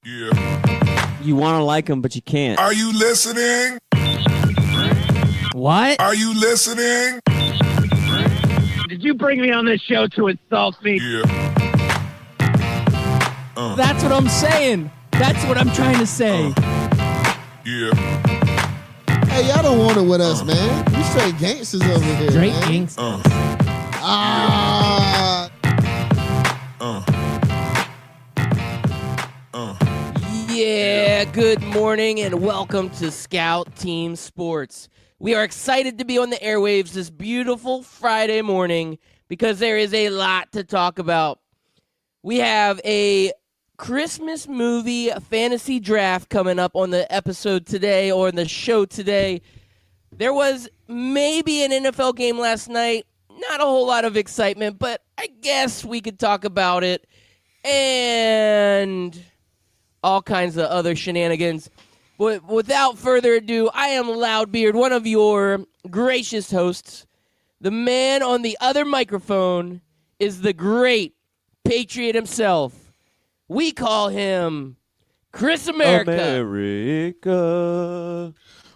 Yeah. You want to like them, but you can't. Are you listening? What? Are you listening? Did you bring me on this show to insult me? Yeah. That's what I'm saying. That's what I'm trying to say. Yeah. Hey, y'all don't want it with us, man. We straight gangsters over here. Straight man. gangsters. Ah. Yeah, good morning and welcome to Scout Team Sports. We are excited to be on the airwaves this beautiful Friday morning because there is a lot to talk about. We have a Christmas movie fantasy draft coming up on the episode today or in the show today. There was maybe an NFL game last night. Not a whole lot of excitement, but I guess we could talk about it. And all kinds of other shenanigans. But without further ado, I am Loudbeard, one of your gracious hosts. The man on the other microphone is the great Patriot himself. We call him Chris America. America.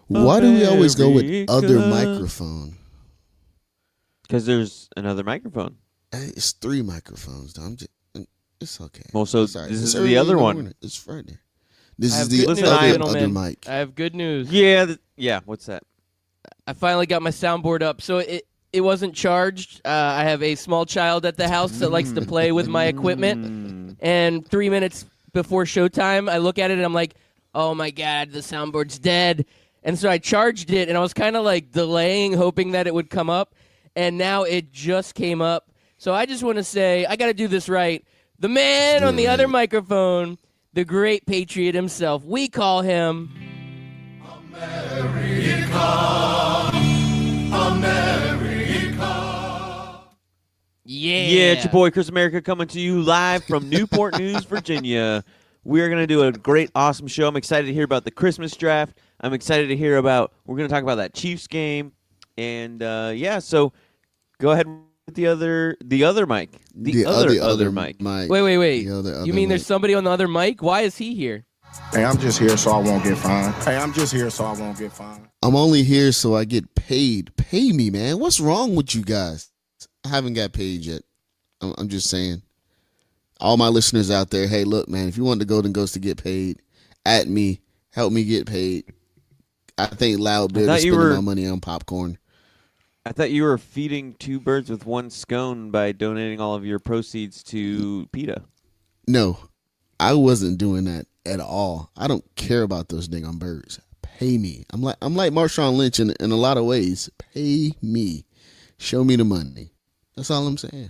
Why do we always go with other microphone? Because there's another microphone. It's 3 microphones, though. It's okay. Well, so It's all right. this It's is early the in other one. morning. It's Friday. This I is have the good news, other gentlemen. mic. I have good news. Yeah, what's that? I finally got my soundboard up. So it wasn't charged. I have a small child at the house that likes to play with my equipment. And 3 minutes before showtime, I look at it and I'm like, oh my God, the soundboard's dead. And so I charged it and I was kind of like delaying, hoping that it would come up. And now it just came up. So I just want to say, I got to do this right. The man on the other microphone, the great Patriot himself, we call him Yeah, it's your boy Chris America coming to you live from Newport News, Virginia. We are going to do a great, awesome show. I'm excited to hear about the Christmas draft. I'm excited to hear about, we're going to talk about that Chiefs game. And, so go ahead with the other mic. The other mic. Wait. The other You mean there's mic. somebody on the other mic? Why is he here? Hey, I'm just here so I won't get fined. I'm only here so I get paid. Pay me, man. What's wrong with you guys? I haven't got paid yet. I'm just saying. All my listeners out there, hey, look, man, if you want the Golden Ghost to get paid, at me, help me get paid. I think Loudbeard is spending my money on popcorn. I thought you were feeding 2 birds with 1 scone by donating all of your proceeds to PETA. No, I wasn't doing that at all. I don't care about those dang birds. Pay me. I'm like Marshawn Lynch in a lot of ways. Pay me. Show me the money. That's all I'm saying.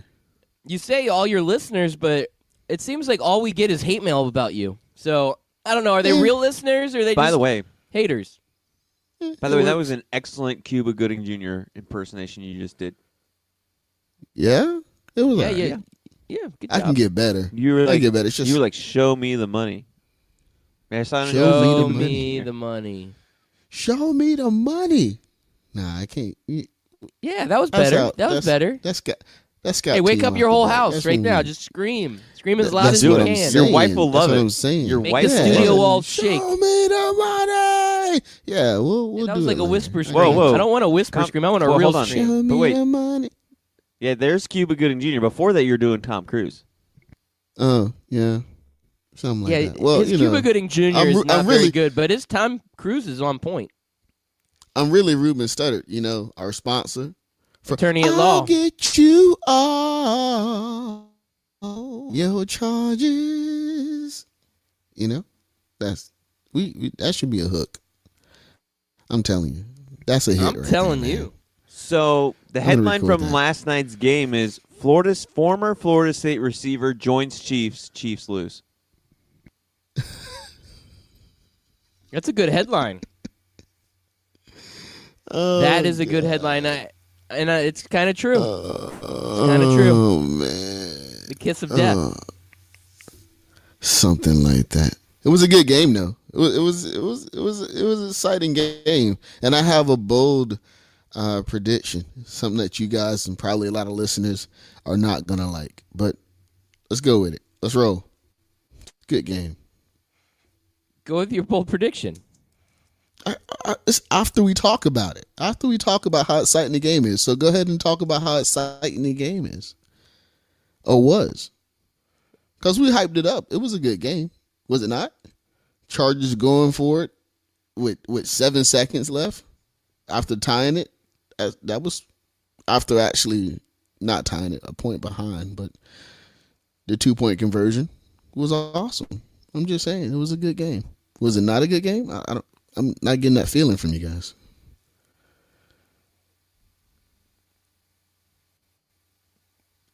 You say all your listeners, but it seems like all we get is hate mail about you. So, I don't know. Are they real listeners or are they By just the way, haters? that was an excellent Cuba Gooding Jr. impersonation you just did. Yeah? It was all right. Yeah, good job. I can get better. You were I like, can get better. It's just, you were like, show me the money. May I sign it? Show me the me the money. show me the money. Nah, I can't. Yeah, that was That's better. out. That was better. That's got Hey, wake team up off your the whole bat. house That's right what now. we- Just scream. Scream as loud That's as you what I'm can. saying. Your wife will love That's what it. I'm saying. Your Make wife the will studio love it. walls shake. Show me the money. Yeah, we'll That do was like it a later. whisper scream. Whoa. I don't want a whisper scream. I want a real hold on. scream. Show But me wait. the money. Yeah, there's Cuba Gooding Jr. Before that, you're doing Tom Cruise. Yeah. Something like Yeah, that. Well, his Cuba Gooding Jr. is not I'm very really- good, but his Tom Cruise is on point. I'm really Ruben Studdard, our sponsor. For Attorney at I'll law. get you all your charges. That's that should be a hook. I'm telling you, that's a hit. I'm right telling there, man. you. So the I'm gonna headline record from that. last night's game is former Florida State receiver joins Chiefs. Chiefs lose. That's a good headline. Oh, That is a good headline. It's kind of true. It's kind of true. Oh man, The kiss of death. something like that. It was a good game though. It was an exciting game, and I have a bold prediction. Something that you guys and probably a lot of listeners are not gonna like, but let's go with it. Let's roll. Good game. Go with your bold prediction. It's after we talk about it. After we talk about how exciting the game is. So go ahead and talk about how exciting the game is. Or was. Because we hyped it up. It was a good game. Was it not? Chargers going for it with 7 seconds left after tying it. That was after actually not tying it, a point behind. But the 2-point conversion was awesome. I'm just saying, it was a good game. Was it not a good game? I'm not getting that feeling from you guys.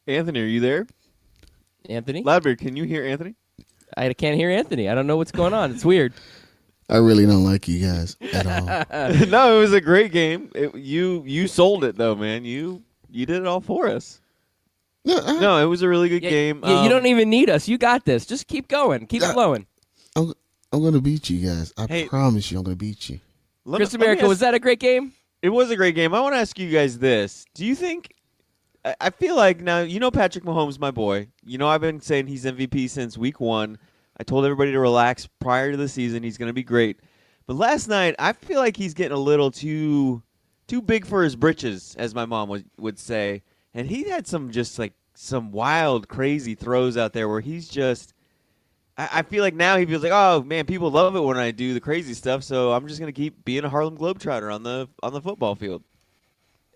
Anthony, are you there? Anthony? Loudbeard, can you hear Anthony? I can't hear Anthony. I don't know what's going on. It's weird. I really don't like you guys at all. No, it was a great game. You sold it though, man. You did it all for us. No, it was a really good game. Yeah, you don't even need us. You got this. Just keep going. Keep flowing. I'm going to beat you guys. I Hey. promise you I'm going to beat you. Chris America, was that a great game? It was a great game. I want to ask you guys this. Do you think I feel like now, Patrick Mahomes, my boy. I've been saying he's MVP since week 1. I told everybody to relax prior to the season. He's going to be great. But last night, I feel like he's getting a little too big for his britches, as my mom would say. And he had some wild, crazy throws out there where he's just I feel like now he feels like, oh man, people love it when I do the crazy stuff, so I'm just gonna keep being a Harlem Globetrotter on the football field.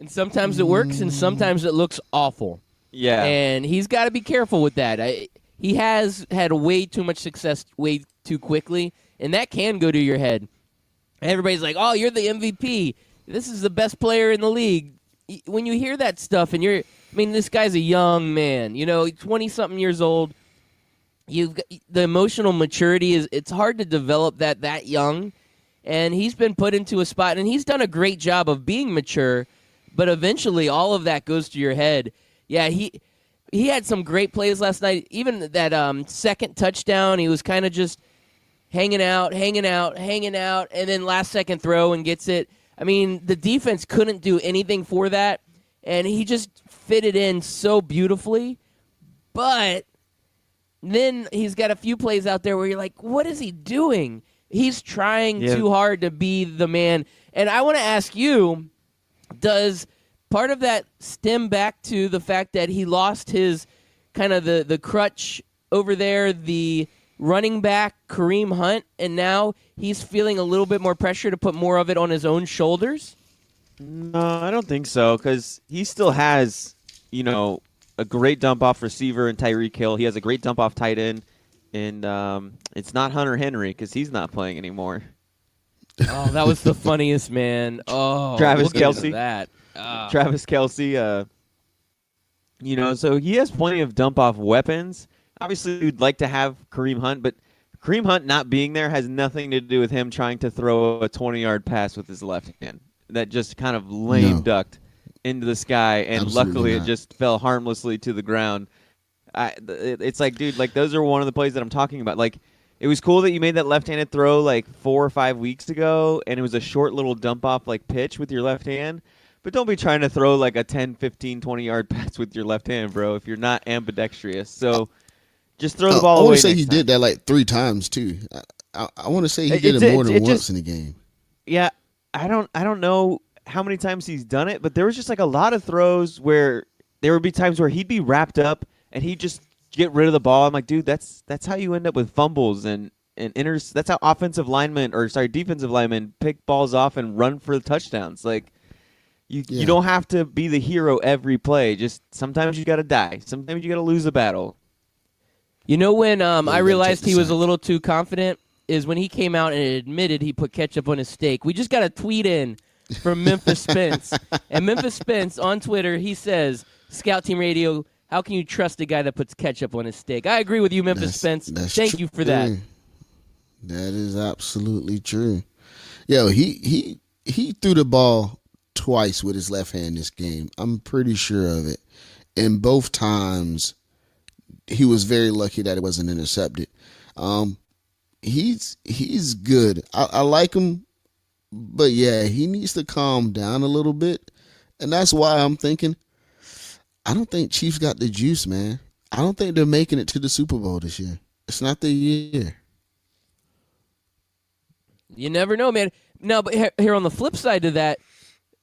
And sometimes it works, and sometimes it looks awful. Yeah, and he's got to be careful with that. He has had way too much success way too quickly, and that can go to your head. Everybody's like, "Oh, you're the MVP. This is the best player in the league." When you hear that stuff, and this guy's a young man. 20-something years old. You've got, the emotional maturity it's hard to develop that young, and he's been put into a spot, and he's done a great job of being mature, but eventually all of that goes to your head. Yeah, he had some great plays last night. Even that second touchdown, he was kind of just hanging out, and then last second throw and gets it. The defense couldn't do anything for that, and he just fitted in so beautifully, but then he's got a few plays out there where you're like, what is he doing? He's trying too hard to be the man. And I want to ask you, does part of that stem back to the fact that he lost his kind of the crutch over there, the running back Kareem Hunt, and now he's feeling a little bit more pressure to put more of it on his own shoulders? No, I don't think so, because he still has, a great dump-off receiver in Tyreek Hill. He has a great dump-off tight end, and it's not Hunter Henry because he's not playing anymore. Oh, that was the funniest, man. Oh, Travis we'll get into Kelce. that. Travis Kelce, so he has plenty of dump-off weapons. Obviously, we'd like to have Kareem Hunt, but Kareem Hunt not being there has nothing to do with him trying to throw a 20-yard pass with his left hand. That just kind of lame ducked into the sky, and Absolutely luckily not. it just fell harmlessly to the ground. It's like, dude, those are one of the plays that I'm talking about. Like, it was cool that you made that left-handed throw 4 or 5 weeks ago, and it was a short little dump-off pitch with your left hand. But don't be trying to throw a 10, 15, 20-yard pass with your left hand, bro, if you're not ambidextrous. So just throw the ball away. I want to say next he time. did that 3 times too. I want to say he did it more than once in the game. Yeah, I don't know how many times he's done it, but there was just a lot of throws where there would be times where he'd be wrapped up and he'd just get rid of the ball. I'm like, dude, that's how you end up with fumbles and that's how defensive linemen pick balls off and run for touchdowns. You don't have to be the hero every play. Just sometimes you got to die. Sometimes you got to lose a battle. When I realized take the he was sack. a little too confident is when he came out and admitted he put ketchup on his steak. We just got a tweet in from Memphis Spence. And Memphis Spence on Twitter, he says, Scout Team Radio, how can you trust a guy that puts ketchup on his steak? I agree with you, Memphis Spence. Thank you for that. That is absolutely true. Yo, he threw the ball twice with his left hand this game. I'm pretty sure of it. And both times he was very lucky that it wasn't intercepted. He's good. I like him, but yeah, he needs to calm down a little bit. And that's why I'm thinking, I don't think Chiefs got the juice, man. I don't think they're making it to the Super Bowl this year. It's not the year. You never know, man. No, but here on the flip side to that,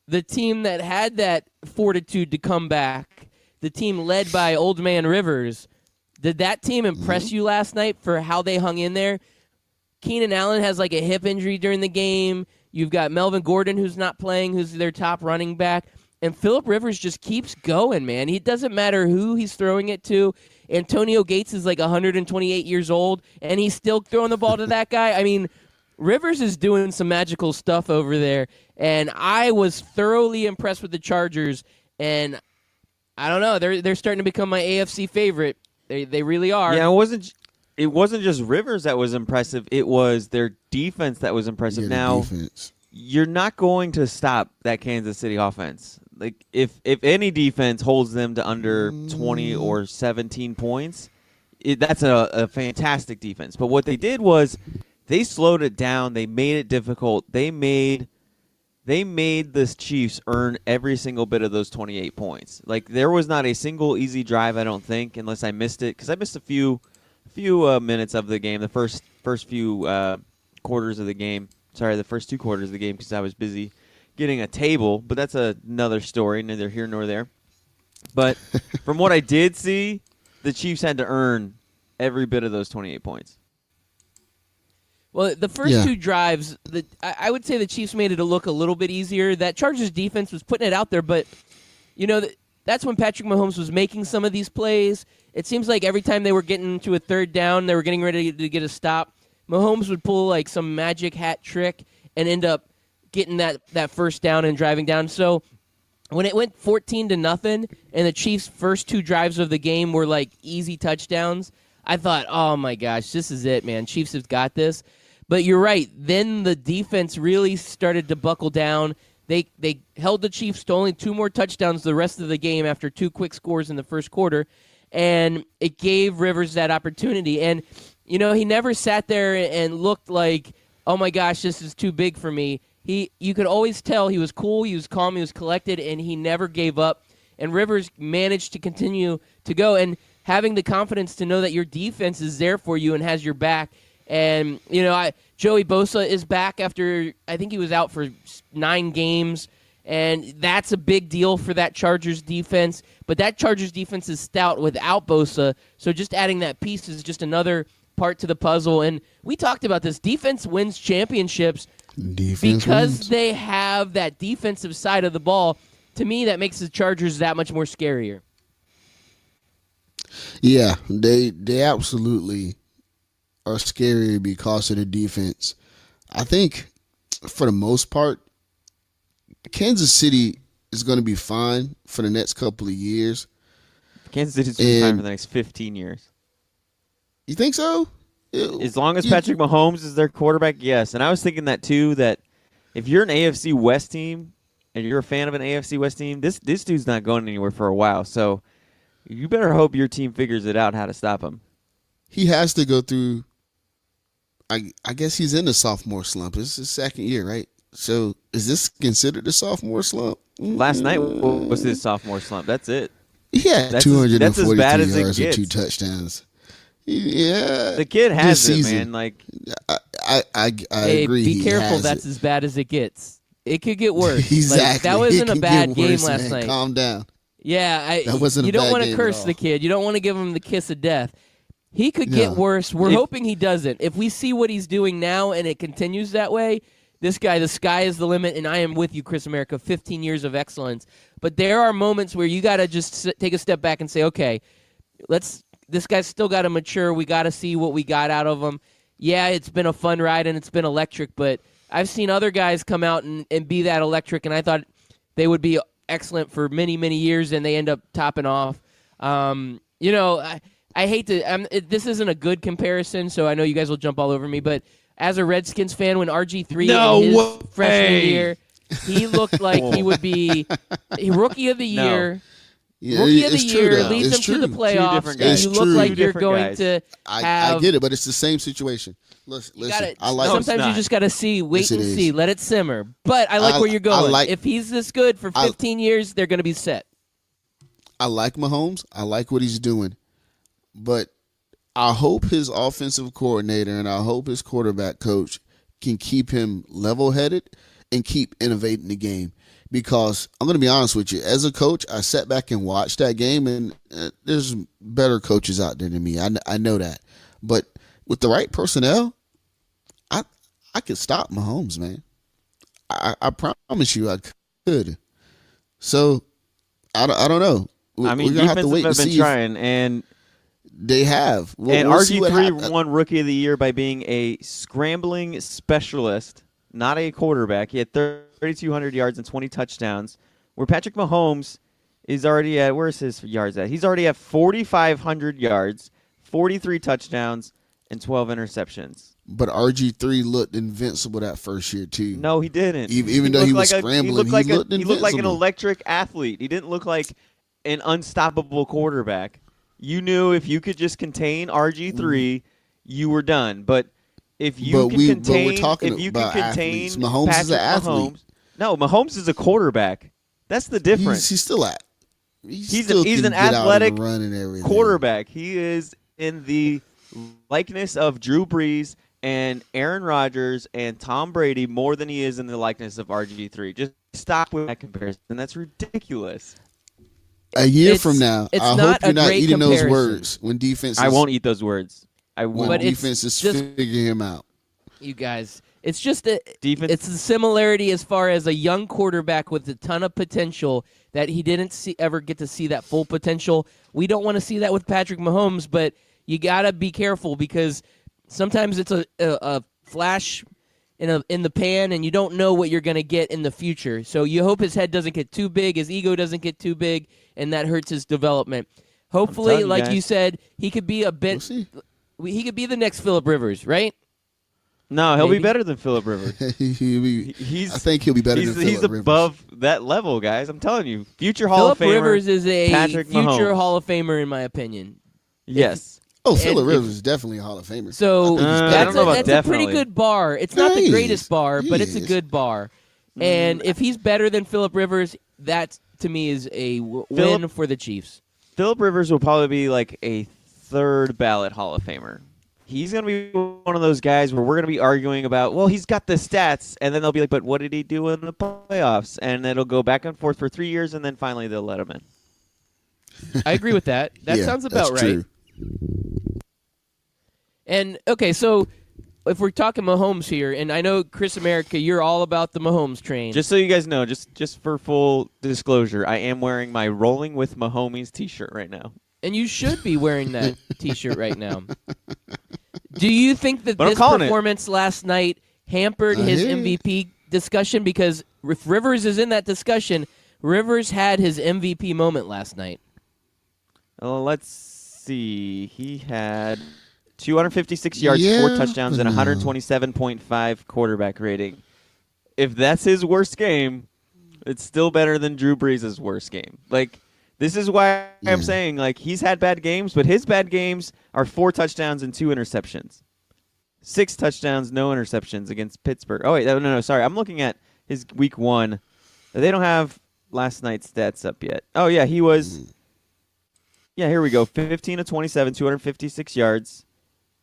the team that had that fortitude to come back, the team led by Old Man Rivers, did that team impress you last night for how they hung in there? Keenan Allen has like a hip injury during the game. You've got Melvin Gordon who's not playing, who's their top running back. And Phillip Rivers just keeps going, man. It doesn't matter who he's throwing it to. Antonio Gates is like 128 years old, and he's still throwing the ball to that guy. I mean, Rivers is doing some magical stuff over there, and I was thoroughly impressed with the Chargers. And I don't know, they're starting to become my AFC favorite. They really are. Yeah, it wasn't just Rivers that was impressive. It was their defense that was impressive. Now, you're not going to stop that Kansas City offense. Like if any defense holds them to under 20 or 17 points, that's a fantastic defense. But what they did was they slowed it down. They made it difficult. They made the Chiefs earn every single bit of those 28 points. Like there was not a single easy drive, I don't think, unless I missed it, because I missed a few minutes of the game, the first few quarters of the game. Sorry, the first 2 quarters of the game because I was busy getting a table, but that's another story, neither here nor there. But from what I did see, the Chiefs had to earn every bit of those 28 points. Well, the first 2 drives, I would say the Chiefs made it look a little bit easier. That Chargers defense was putting it out there, but that's when Patrick Mahomes was making some of these plays. It seems like every time they were getting to a third down, they were getting ready to get a stop, Mahomes would pull like some magic hat trick and end up getting that first down and driving down. So when it went 14-0 and the Chiefs' first 2 drives of the game were like easy touchdowns, I thought, oh my gosh, this is it, man. Chiefs have got this. But you're right. Then the defense really started to buckle down. They held the Chiefs to only 2 more touchdowns the rest of the game after 2 quick scores in the first quarter, and it gave Rivers that opportunity. And, he never sat there and looked like, oh my gosh, this is too big for me. You could always tell he was cool, he was calm, he was collected, and he never gave up. And Rivers managed to continue to go. And having the confidence to know that your defense is there for you and has your back. And, Joey Bosa is back after, I think he was out for 9 games, and that's a big deal for that Chargers defense. But that Chargers defense is stout without Bosa, so just adding that piece is just another part to the puzzle. And we talked about this. Defense wins championships because they have that defensive side of the ball. To me, that makes the Chargers that much more scarier. Yeah, they absolutely are scary because of the defense. I think, for the most part, Kansas City is going to be fine for the next couple of years. Kansas City's going to be fine for the next 15 years. You think so? As long as Patrick Mahomes is their quarterback, yes. And I was thinking that, too, that if you're an AFC West team and you're a fan of an AFC West team, this dude's not going anywhere for a while. So you better hope your team figures it out how to stop him. He has to go through, I guess he's in the sophomore slump. This is his second year, right? So is this considered a sophomore slump? Last night was his sophomore slump. That's it. Yeah, 243 yards and 2 touchdowns. Yeah, the kid has it, man. Like, I agree. Be careful. That's as bad as it gets. It could get worse. Exactly. Like, that wasn't a bad game last night. Calm down. Yeah, that wasn't. You don't want to curse the kid. You don't want to give him the kiss of death. He could get worse. We're hoping he doesn't. If we see what he's doing now and it continues that way, this guy, the sky is the limit, and I am with you, Chris America, 15 years of excellence. But there are moments where you got to just take a step back and say, okay, this guy's still got to mature. We got to see what we got out of him. Yeah, it's been a fun ride, and it's been electric, but I've seen other guys come out and be that electric, and I thought they would be excellent for many, many years, and they end up topping off. I hate to this isn't a good comparison, so I know you guys will jump all over me, but as a Redskins fan, when RG3 in his freshman year, he looked like he would be Rookie of the Year. Yeah, Rookie of the Year leads them to the playoffs, and you look like you're going to have... I get it, but it's the same situation. Listen, sometimes you just got to wait and see, let it simmer. But I like where you're going. If he's this good for 15 years, they're going to be set. I like Mahomes. I like what he's doing. But I hope his offensive coordinator and I hope his quarterback coach can keep him level-headed and keep innovating the game. Because I'm going to be honest with you, as a coach, I sat back and watched that game, and there's better coaches out there than me. I know that. But with the right personnel, I could stop Mahomes, man. I promise you I could. So I don't know. I mean, we're gonna have to wait defensive and have been see. trying, and They have. and We'll see what RG3 happens. won Rookie of the Year by being a scrambling specialist, not a quarterback. He had 3,200 yards and 20 touchdowns, where Patrick Mahomes is already at, where's his yards at? He's already at 4,500 yards, 43 touchdowns, and 12 interceptions. But RG3 looked invincible that first year too. No, he didn't. Even though he was scrambling, he looked like he looked he looked like an invincible. electric athlete. He didn't look like an unstoppable quarterback. You knew if you could just contain RG3, you were done. But if you But can we're contain, talking if you about can contain athletes. Mahomes Patrick is an athlete. Mahomes, no, Mahomes is a quarterback. That's the difference. He's still at. He's still an can get out and athletic run and everything. quarterback. He is in the likeness of Drew Brees and Aaron Rodgers and Tom Brady more than he is in the likeness of RG3. Just stop with that comparison. That's ridiculous. A year It's- from now, it's I not hope you're a not great eating those comparison. words when defense. I won't eat those words. I When won't. But it's defense is just- figuring him out. You guys, it's just a Defense- it's a similarity as far as a young quarterback with a ton of potential that he didn't ever get to see that full potential. We don't want to see that with Patrick Mahomes, but you gotta be careful because sometimes it's a flash in the pan, and you don't know what you're gonna get in the future. So you hope his head doesn't get too big, his ego doesn't get too big, and that hurts his development. Hopefully, telling you like guys. you said, he could be a We'll bit. see. He could be the next Phillip Rivers, right? No, he'll Maybe. be better than Phillip Rivers. I think he'll be better than He's Phillip Rivers. above that level, guys. I'm telling you. Future Hall of Phillip Famer. Rivers is a Patrick future Mahomes. Hall of Famer, in my opinion. Yes. Oh, Phillip and Rivers is definitely a Hall of Famer. So I think he's I that's, don't know about that's a pretty definitely. good bar. It's not Yeah, the he greatest is. bar, He but it's a is. good bar. And if he's better than Phillip Rivers, that to me is a win for the Chiefs. Phillip Rivers will probably be like a third ballot Hall of Famer. He's going to be one of those guys where we're going to be arguing about, well, he's got the stats, and then they'll be like, but what did he do in the playoffs? And it'll go back and forth for 3 years, and then finally they'll let him in. I agree with that. That Yeah, sounds that's about right. true. And okay, so if we're talking Mahomes here, and I know Chris America, you're all about the Mahomes train. Just so you guys know, just for full disclosure, I am wearing my Rolling with Mahomes t-shirt right now. And you should be wearing that T-shirt right now. Do you think that But I'm this calling it. performance last night hampered I his hear you. MVP discussion? Because if Rivers is in that discussion, Rivers had his MVP moment last night. Let's see. He had 256 yards, Yeah, 4 touchdowns, and but no. 127.5 quarterback rating. If that's his worst game, it's still better than Drew Brees' worst game. Like, this is why I'm Yeah. saying, like, he's had bad games, but his bad games are 4 touchdowns and 2 interceptions. 6 touchdowns, no interceptions against Pittsburgh. Oh, wait, no, sorry. I'm looking at his week 1. They don't have last night's stats up yet. Oh, yeah, he was... Yeah, here we go. 15 of 27, 256 yards,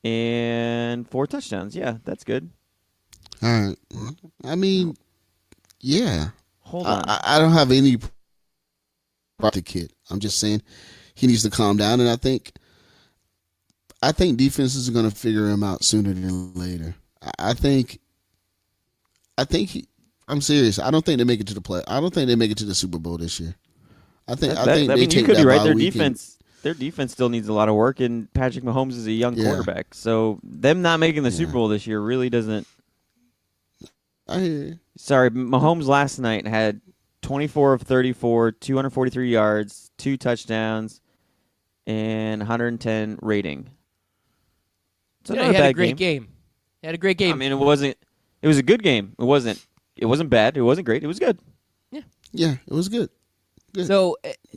and 4 touchdowns. Yeah, that's good. All right. I mean, yeah. Hold on. I don't have any problem with the kid. I'm just saying he needs to calm down, and I think defenses are going to figure him out sooner than later. I think I'm serious. I don't think they make it to the play. I don't think they make it to the Super Bowl this year. I think they you take could that be right. bye Their week and- their defense still needs a lot of work, and Patrick Mahomes is a young Yeah. quarterback. So them not making the Super Yeah. Bowl this year really doesn't. I hear you. Sorry, Mahomes last night had 24 of 34, 243 yards, 2 touchdowns, and 110 rating. So Yeah, not he had bad a great game. He had a great game. I mean, it wasn't. It was a good game. It wasn't bad. It wasn't great. It was good. Yeah, it was good. So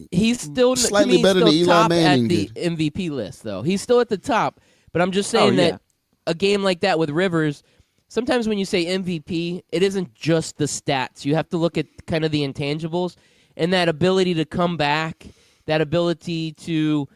he's still Slightly to me, better still than Eli top Manning at the did. MVP list, though. He's still at the top. But I'm just saying yeah. that a game like that with Rivers, sometimes when you say MVP, it isn't just the stats. You have to look at kind of the intangibles and that ability to come back, that ability to,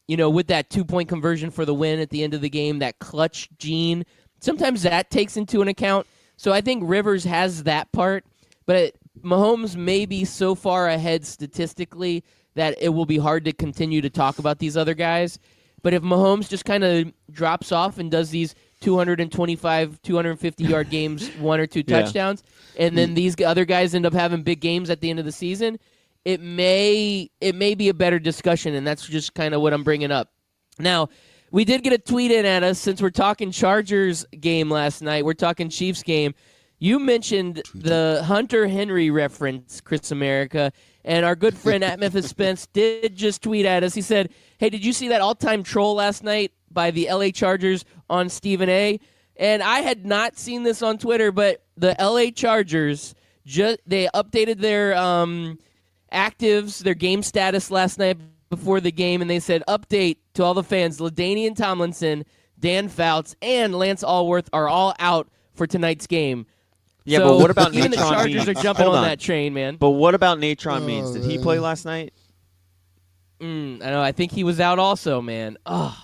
with that 2-point conversion for the win at the end of the game, that clutch gene. Sometimes that takes into an account. So I think Rivers has that part, but Mahomes may be so far ahead statistically that it will be hard to continue to talk about these other guys. But if Mahomes just kind of drops off and does these 225, 250-yard games, 1 or 2 touchdowns, and then these other guys end up having big games at the end of the season, it may be a better discussion, and that's just kind of what I'm bringing up. Now, we did get a tweet in at us since we're talking Chargers game last night. We're talking Chiefs game. You mentioned the Hunter Henry reference, Chris America, and our good friend at Memphis Spence did just tweet at us. He said, hey, did you see that all-time troll last night by the LA Chargers on Stephen A? And I had not seen this on Twitter, but the LA Chargers, they updated their actives, their game status last night before the game, and they said, update to all the fans, LaDainian Tomlinson, Dan Fouts, and Lance Allworth are all out for tonight's game. Yeah, So but what about even the Natron Chargers Means? are jumping Hold on on. that train, man. But what about Natron Means? Did he play last night? I know. I think he was out also, man. Oh,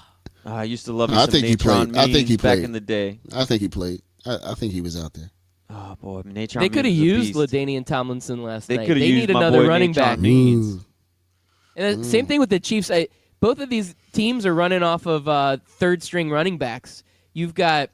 I used to love me I some think he Natron played. I think Means he back played. in the day. I think he played. I think he was out there. Oh boy, Natron. they could have Means is a used beast. LaDainian Tomlinson last They night. could have They used need my another boy running Natron back. Means. And same thing with the Chiefs. Both of these teams are running off of third-string running backs. You've got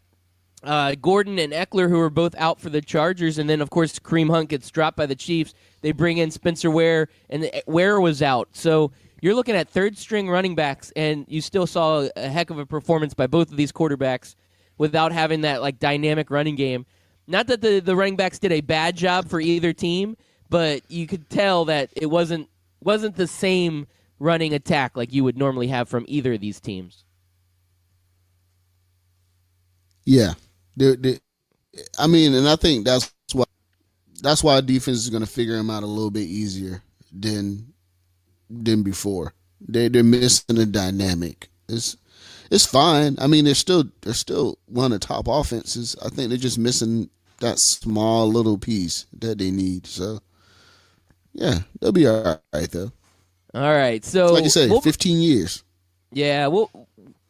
Gordon and Eckler, who are both out for the Chargers, and then, of course, Kareem Hunt gets dropped by the Chiefs. They bring in Spencer Ware, and Ware was out. So you're looking at third-string running backs, and you still saw a heck of a performance by both of these quarterbacks without having that dynamic running game. Not that the running backs did a bad job for either team, but you could tell that it wasn't the same running attack like you would normally have from either of these teams. Yeah, I mean, and I think that's why defense is going to figure him out a little bit easier than before. They're missing a dynamic. It's fine. I mean, they're still one of the top offenses. I think they're just missing that small little piece that they need. So, yeah, they'll be all right though. All right, so Like you say, 15 years. Yeah,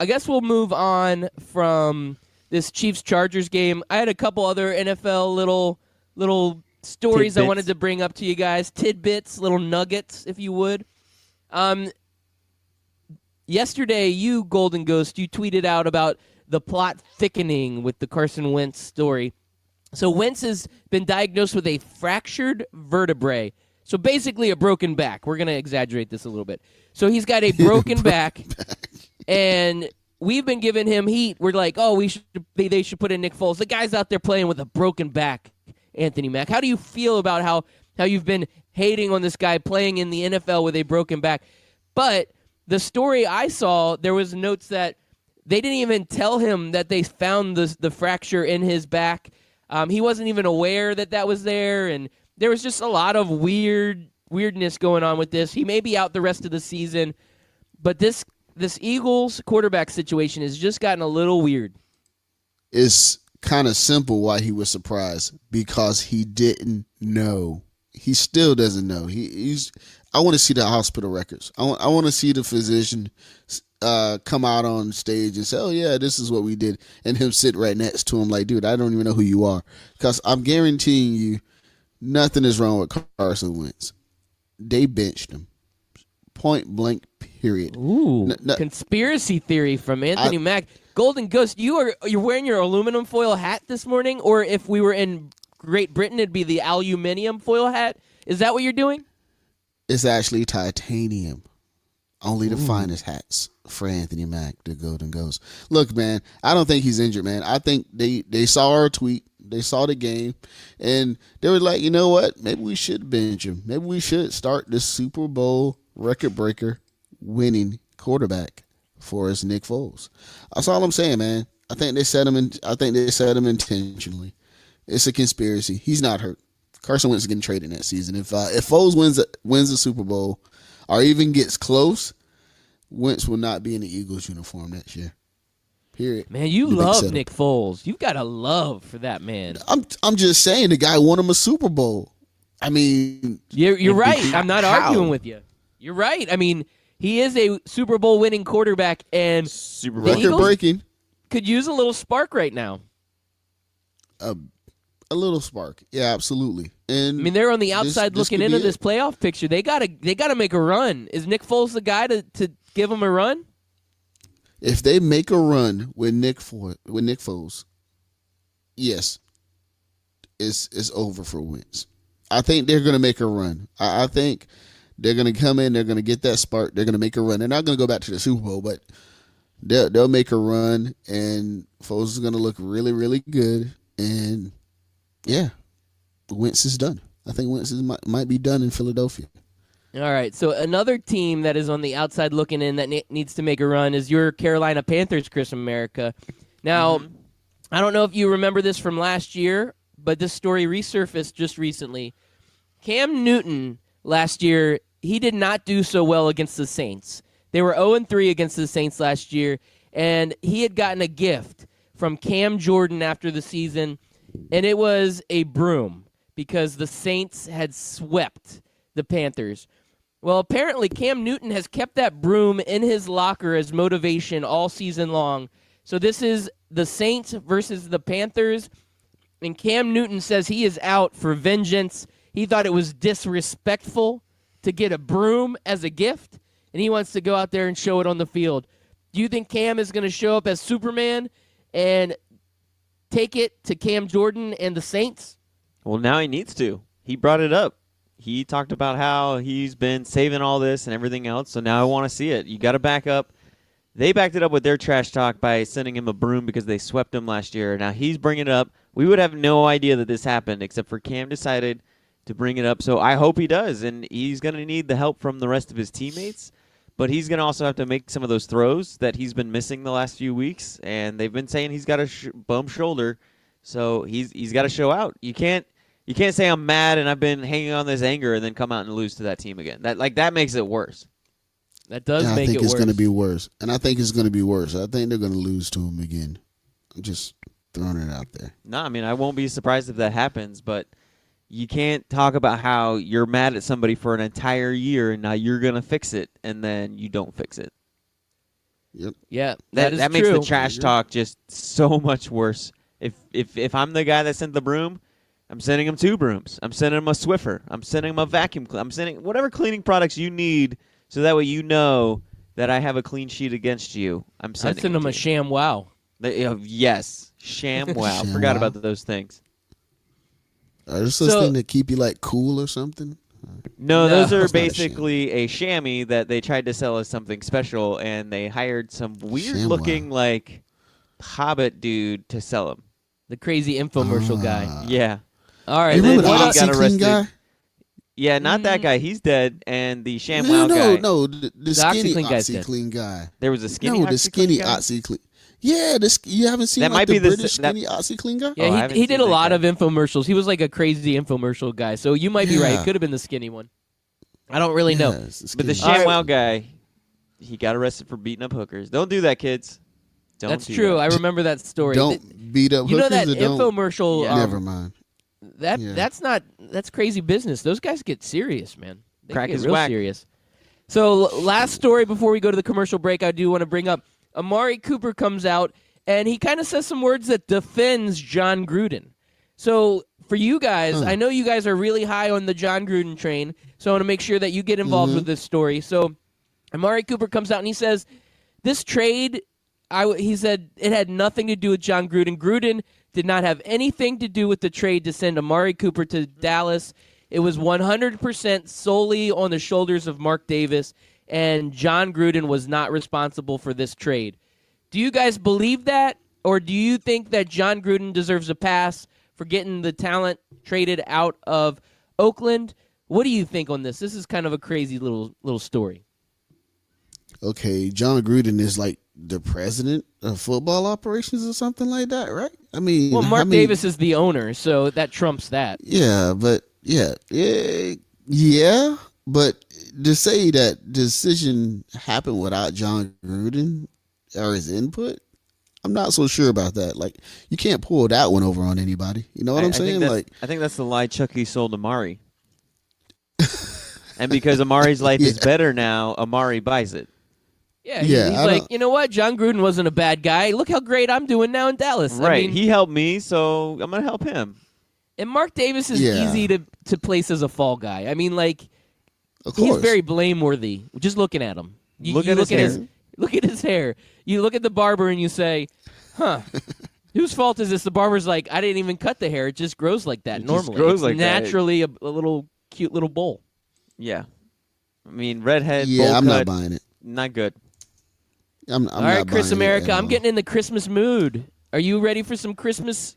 I guess we'll move on from this Chiefs-Chargers game. I had a couple other NFL little stories I Tidbits. wanted to bring up to you guys. Tidbits, little nuggets, if you would. Yesterday, you, Golden Ghost, you tweeted out about the plot thickening with the Carson Wentz story. So Wentz has been diagnosed with a fractured vertebrae. So basically a broken back. We're going to exaggerate this a little bit. So he's got a broken back, and we've been giving him heat. We're like, oh, they should put in Nick Foles. The guy's out there playing with a broken back, Anthony Mack. How do you feel about how you've been hating on this guy playing in the NFL with a broken back? But the story I saw, there was notes that they didn't even tell him that they found the fracture in his back. He wasn't even aware that was there, and there was just a lot of weirdness going on with this. He may be out the rest of the season, but this Eagles quarterback situation has just gotten a little weird. It's kind of simple why he was surprised, because he didn't know. He still doesn't know. I want to see the hospital records. I want to see the physician come out on stage and say, oh, yeah, this is what we did. And him sit right next to him like, dude, I don't even know who you are. Because I'm guaranteeing you nothing is wrong with Carson Wentz. They benched him. Point blank, period. Ooh, conspiracy theory from Anthony Mack. Golden Ghost, you're wearing your aluminum foil hat this morning, or if we were in Great Britain, it'd be the aluminium foil hat. Is that what you're doing? It's actually titanium. Only the finest hats for Anthony Mack, the Golden Ghost. Look, man, I don't think he's injured, man. I think they saw our tweet. They saw the game, and they were like, you know what? Maybe we should bench him. Maybe we should start this Super Bowl record breaker winning quarterback for us, Nick Foles. That's all I'm saying, man. I think they set him intentionally. It's a conspiracy. He's not hurt. Carson Wentz is getting traded next season. If Foles wins the Super Bowl or even gets close, Wentz will not be in the Eagles uniform next year. Period. Man, you love Nick Foles. You've got a love for that man. I'm just saying the guy won him a Super Bowl. I mean, you're right. I'm not arguing with you. You're right. I mean, he is a Super Bowl winning quarterback, and Super the Bowl. record breaking. could use a little spark right now. A A little spark. Yeah, absolutely. And I mean, they're on the this outside looking could be into it. this playoff picture. They gotta make a run. Is Nick Foles the guy to give them a run? If they make a run with Nick Foles, yes, it's over for Wentz. I think they're going to make a run. I think they're going to come in. They're going to get that spark. They're going to make a run. They're not going to go back to the Super Bowl, but they'll make a run, and Foles is going to look really, really good. And yeah, Wentz is done. I think Wentz might be done in Philadelphia. All right, so another team that is on the outside looking in that needs to make a run is your Carolina Panthers, Chris America. Now, I don't know if you remember this from last year, but this story resurfaced just recently. Cam Newton last year, he did not do so well against the Saints. They were 0-3 against the Saints last year, and he had gotten a gift from Cam Jordan after the season, and it was a broom because the Saints had swept the Panthers. Well, apparently Cam Newton has kept that broom in his locker as motivation all season long. So this is the Saints versus the Panthers, and Cam Newton says he is out for vengeance. He thought it was disrespectful to get a broom as a gift, and he wants to go out there and show it on the field. Do you think Cam is going to show up as Superman and take it to Cam Jordan and the Saints? Well, now he needs to. He brought it up. He talked about how he's been saving all this and everything else, so now I want to see it. You got to back up. They backed it up with their trash talk by sending him a broom because they swept him last year. Now he's bringing it up. We would have no idea that this happened except for Cam decided to bring it up, so I hope he does, and he's going to need the help from the rest of his teammates, but he's going to also have to make some of those throws that he's been missing the last few weeks, and they've been saying he's got a bum shoulder, so he's got to show out. You can't say I'm mad and I've been hanging on this anger and then come out and lose to that team again. That makes it worse. That does I make think it it's worse. going to be worse, and I think it's going to be worse. I think they're going to lose to him again. I'm just throwing it out there. No, I mean, I won't be surprised if that happens, but you can't talk about how you're mad at somebody for an entire year and now you're going to fix it, and then you don't fix it. Yep. Yeah, That is makes true. the trash talk just so much worse. If I'm the guy that sent the broom, I'm sending him 2 brooms. I'm sending him a Swiffer. I'm sending him a vacuum cleaner. I'm sending whatever cleaning products you need so that way you know that I have a clean sheet against you. I'm sending I'd send him a Sham Wow. Yes. Sham wow. Sham Forgot wow. about those things. Are there such thing that keep you like cool or something? No, No. those are That's not a basically a chamois that they tried to sell as something special, and they hired some weird-looking, like, hobbit dude to sell them. The crazy infomercial guy. Yeah. All right. You then remember the what got OxyClean arrested. guy? Yeah, not that guy. He's dead, and the ShamWow No, guy. no, the skinny OxyClean guy's dead. OxyClean guy. There was a skinny No, the OxyClean skinny guy? OxyClean. Yeah, you haven't seen That like might the be the British s- that- skinny OxyClean guy? Oh, I Yeah, haven't he did seen a that lot guy. of infomercials. He was like a crazy infomercial guy. So you might be right. Yeah. It could have been the skinny one. I don't really know. Yeah, it's But the skinny. All ShamWow guy, he got arrested for beating up hookers. Don't do that, kids. Don't That's do true. that. I remember that story. Don't beat up You know hookers that or don't. infomercial? Never mind. Yeah. That's crazy business. Those guys get serious, man. They Crack get is real whack. serious. So last story before we go to the commercial break, I do want to bring up Amari Cooper comes out and he kind of says some words that defends John Gruden. So for you guys, I know you guys are really high on the John Gruden train, so I want to make sure that you get involved with this story. So Amari Cooper comes out and he says, this trade, he said it had nothing to do with John Gruden. Gruden did not have anything to do with the trade to send Amari Cooper to Dallas. It was 100% solely on the shoulders of Mark Davis, and John Gruden was not responsible for this trade. Do you guys believe that, or do you think that John Gruden deserves a pass for getting the talent traded out of Oakland? What do you think on this? This is kind of a crazy little story. Okay, John Gruden is like the president of football operations or something like that, right? I mean, Well, Mark Davis is the owner, so that trumps that. Yeah, but yeah, but to say that decision happened without John Gruden or his input, I'm not so sure about that. Like, you can't pull that one over on anybody. You know what I'm saying? I think that's the lie Chucky sold Amari. And because Amari's life is better now, Amari buys it. Yeah, Yeah, he's I like, don't- you know what? John Gruden wasn't a bad guy. Look how great I'm doing now in Dallas. Right. I mean, He helped me, so I'm going to help him. And Mark Davis is Yeah. easy to place as a fall guy. I mean, like, Of he's course. very blameworthy. Just looking at him. Look at his hair. Look at his hair. You look at the barber and you say, huh, whose fault is this? The barber's like, I didn't even cut the hair. It just grows like that It just normally. grows It's like that. naturally a little cute little bowl. Yeah. I mean, redhead, Yeah, bowl I'm cut, not buying it. not good. I'm All right, not Chris buying it America, at I'm all. getting in the Christmas mood. Are you ready for some Christmas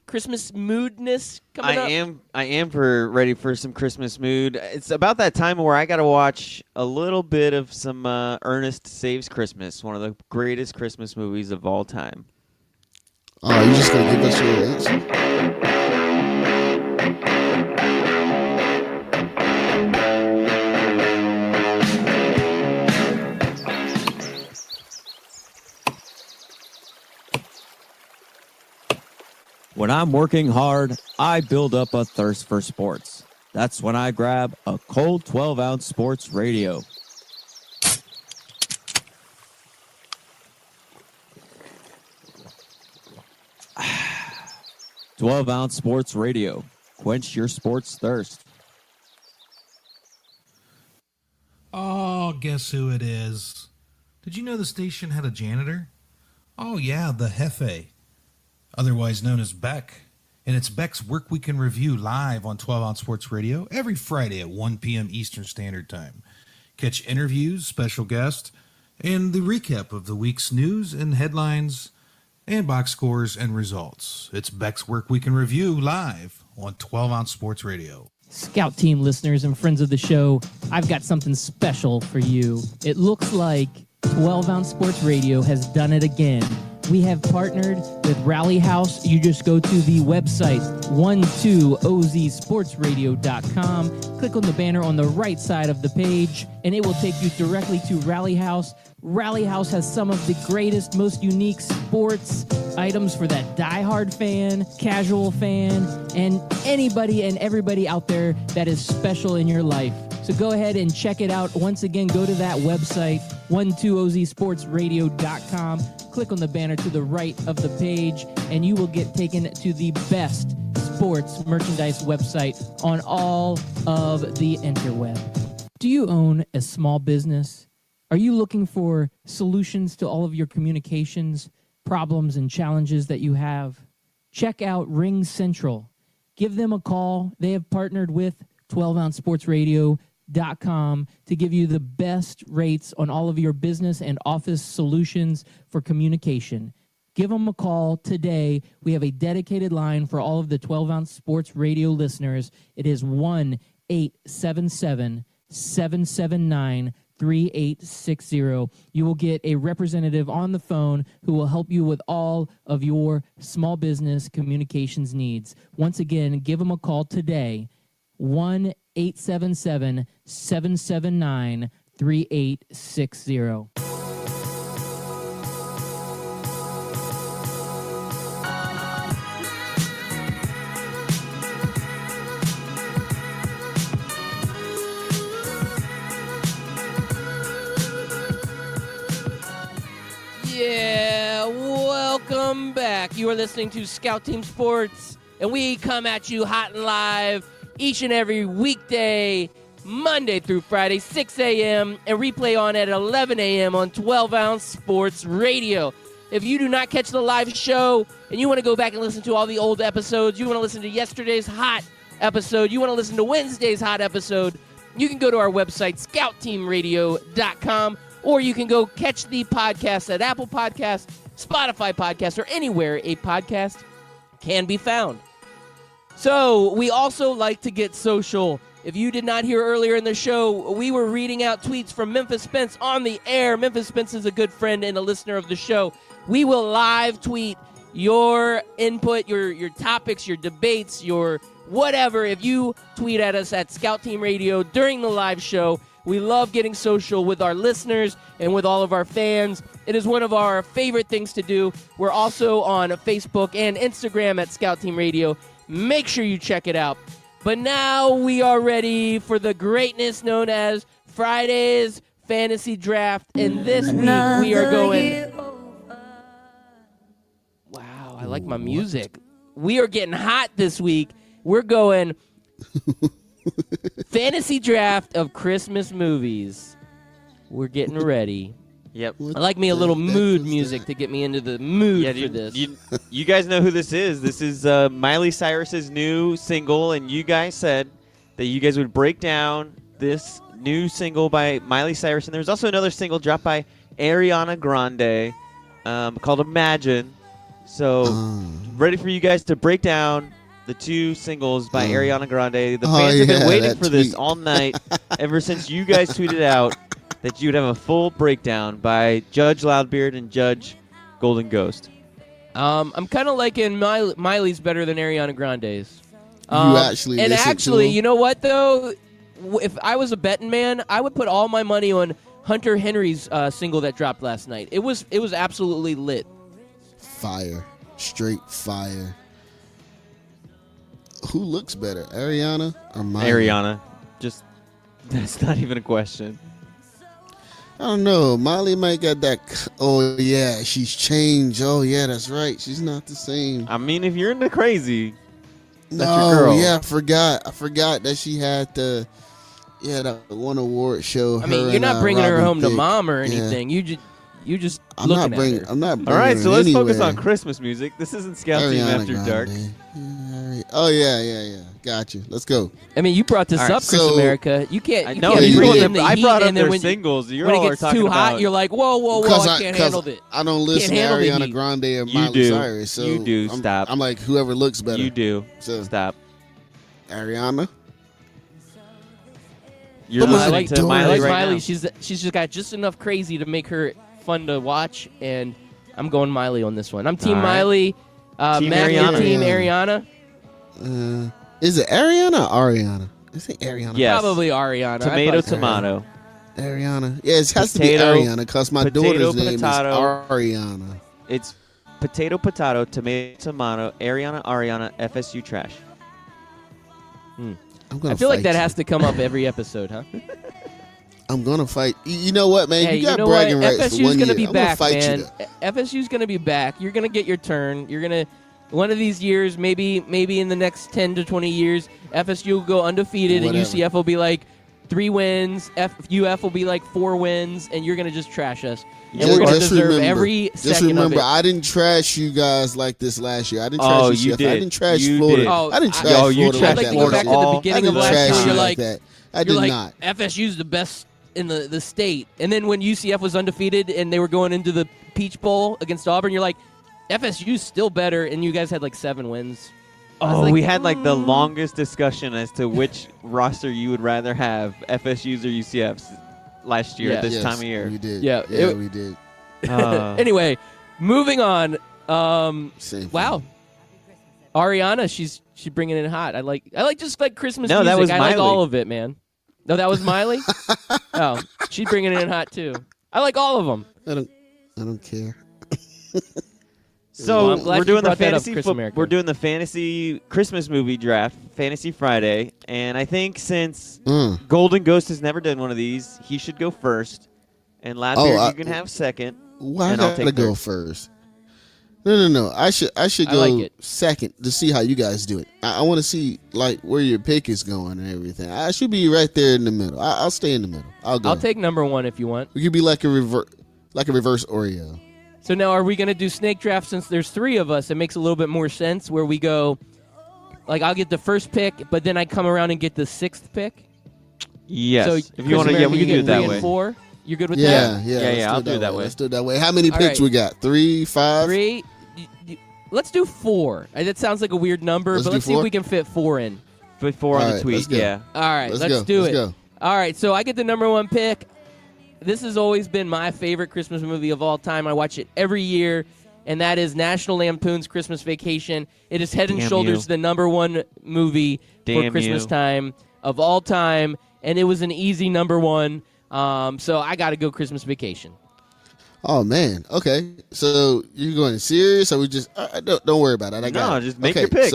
moodness coming up? I am ready for some Christmas mood. It's about that time where I got to watch a little bit of some Ernest Saves Christmas, one of the greatest Christmas movies of all time. Oh, you just gonna give us your answer? When I'm working hard, I build up a thirst for sports. That's when I grab a cold 12-ounce sports radio. "12-ounce sports radio. Quench your sports thirst." Oh, guess who it is? Did you know the station had a janitor? Oh, yeah, the Jefe, otherwise known as Beck. And it's Beck's Work Week in Review live on 12-Ounce Sports Radio every Friday at 1 p.m. Eastern Standard Time. Catch interviews, special guests, and the recap of the week's news and headlines and box scores and results. It's Beck's Work Week in Review live on 12-Ounce Sports Radio. Scout Team listeners and friends of the show, I've got something special for you. It looks like 12-Ounce Sports Radio has done it again. We have partnered with Rally House. You just go to the website, 12ozsportsradio.com. Click on the banner on the right side of the page, and it will take you directly to Rally House. Rally House has some of the greatest, most unique sports items for that diehard fan, casual fan, and anybody and everybody out there that is special in your life. So go ahead and check it out. Once again, go to that website, 12ozsportsradio.com. Click on the banner to the right of the page, and you will get taken to the best sports merchandise website on all of the interweb. Do you own a small business? Are you looking for solutions to all of your communications, problems, and challenges that you have? Check out Ring Central. Give them a call. They have partnered with 12ouncesportsradio.com to give you the best rates on all of your business and office solutions for communication. Give them a call today. We have a dedicated line for all of the 12-ounce sports radio listeners. It is 1-877-779-3860. You will get a representative on the phone who will help you with all of your small business communications needs. Once again, give them a call today, 1-877-779-3860. Yeah, welcome back. You are listening to Scout Team Sports, and we come at you hot and live each and every weekday, Monday through Friday, 6 a.m., and replay on at 11 a.m. on 12-Ounce Sports Radio. If you do not catch the live show and you want to go back and listen to all the old episodes, you want to listen to yesterday's hot episode, you want to listen to Wednesday's hot episode, you can go to our website, scoutteamradio.com, or you can go catch the podcast at Apple Podcasts, Spotify Podcasts, or anywhere a podcast can be found. So we also like to get social. If you did not hear earlier in the show, we were reading out tweets from Memphis Spence on the air. Memphis Spence is a good friend and a listener of the show. We will live tweet your input, your topics, your debates, your whatever. If you tweet at us at Scout Team Radio during the live show, we love getting social with our listeners and with all of our fans. It is one of our favorite things to do. We're also on Facebook and Instagram at Scout Team Radio. Make sure you check it out. But now we are ready for the greatness known as Friday's Fantasy Draft. And this week we are going... Wow, I like my music. We are getting hot this week. We're going fantasy draft of Christmas movies. We're getting ready. Yep. I like me a little mood music to get me into the mood Yeah, for this. You guys know who this is. This is Miley Cyrus's new single, and you guys said that you guys would break down this new single by Miley Cyrus. And there's also another single dropped by Ariana Grande called Imagine. So ready for you guys to break down the two singles by Ariana Grande. The fans have been waiting for this all night ever since you guys tweeted out that you would have a full breakdown by Judge Loudbeard and Judge Golden Ghost. I'm kind of liking Miley's better than Ariana Grande's. Actually and listen to actually, him? you know what though? If I was a betting man, I would put all my money on Hunter Henry's single that dropped last night. It was absolutely lit. Fire. Straight fire. Who looks better, Ariana or Miley? Ariana. Just, that's not even a question. I don't know. Miley might got that. Oh, yeah, she's changed. Oh, yeah, that's right. She's not the same. I mean, if you're into crazy, that's No, your girl. yeah, I forgot that she had that one award show. I mean, you're and, not bringing her Robin home to Thicke. mom or Yeah. anything. You just I'm looking not bringing. at her. I'm not bringing All right, her so let's focus anywhere. on Christmas music. This isn't Scout Team Ariana After Grande. Dark. Yeah, oh yeah. Got you. Let's go. I mean, you brought this All right, up, Chris so- America. You can't. I You know. can't you bring did. in the I heat, brought up and then their when, singles. You're when it all are gets talking too about. hot, you're like, whoa, I can't handle it. I don't listen to handle the Ariana heat. Grande or You Miley do. Cyrus. So You do. I'm, Stop. I'm like whoever looks better. You do. So Stop. Ariana. You're But listening like to Miley I like right Miley. now. She's just got just enough crazy to make her fun to watch, and I'm going Miley on this one. I'm Team All right. Miley. Team Matt, you're Ariana. Team Ariana. Is it Ariana or Ariana? I think Ariana. Yes. Probably Ariana. Tomato, I'd probably- tomato. Ariana. Yeah, it has Potato, to be Ariana because my potato, daughter's name potato. is Ariana. It's potato, potato, tomato, tomato, Ariana, FSU trash. I'm gonna I feel like fight that you. has to come up every episode, huh? I'm gonna fight. You know what, man? Hey, you got know what? bragging rights for FSU's one gonna year. be I'm back, gonna fight man. you. FSU's gonna be back. You're gonna get your turn. You're gonna one of these years, maybe in the next 10 to 20 years, FSU will go undefeated, Whatever. and UCF will be like 3 wins. UF will be like 4 wins, and you're gonna just trash us. And we're gonna Just deserve remember- every Just second remember, of it. I didn't trash you guys like this last year. I didn't Oh, trash you UCF. did. I didn't trash You Florida. did. Oh, I didn't I- trash Yo, you Florida I'd like trashed like that. to go back to the all- I beginning didn't of last trash year. you You're like like, that. I you're did like not. FSU's the best in the state, and then when UCF was undefeated and they were going into the Peach Bowl against Auburn, you're like, FSU's still better, and you guys had like 7 wins. I was Oh, like, we had like the longest discussion as to which roster you would rather have, FSU's or UCF's, last year Yeah. at this Yes, time of year. We did. Yeah, Yeah, it- we did. Anyway, moving on. Same Wow, Ariana, she's bringing it hot. I like just like Christmas No, music. that was I like Miley. all of it, man. No, that was Miley. Oh, she's bringing it in hot too. I like all of them. I don't care. So Well, I'm glad we're you doing the brought that up, fantasy. Chris Fo- America. we're doing the fantasy Christmas movie draft, Fantasy Friday, and I think since Golden Ghost has never done one of these, he should go first, and Loudbeard, you can have second. Why And I'll gotta take go third. first? No. I should I go like it. second to see how you guys do it. I want to see like where your pick is going and everything. I should be right there in the middle. I'll stay in the middle. I'll go. I'll take number 1 if you want. We could be like a reverse Oreo. So now, are we going to do snake draft since there's 3 of us? It makes a little bit more sense where we go, like I'll get the first pick, but then I come around and get the 6th pick. Yes, So if Chris you want to, yeah, America, we you can do get it that 3 way. and 4. You're good with Yeah, that? yeah. Yeah, let's yeah, do I'll do it that way. Let's do it that way. How many All picks right. we got? 3, 5? 3. Let's do 4. That sounds like a weird number, Let's but do let's see 4? if we can fit 4 in. Put 4 on All the right, tweet. let's go. Yeah. All right, let's go. do Let's it. go. All right, so I get the number 1 pick. This has always been my favorite Christmas movie of all time. I watch it every year, and that is National Lampoon's Christmas Vacation. It is head and Damn shoulders you. the number 1 movie for Damn Christmas you. time of all time, and it was an easy number 1. So I got to go Christmas Vacation. Oh man. Okay. So you going serious? Or we just don't worry about it. I got No, it. just make okay, your pick.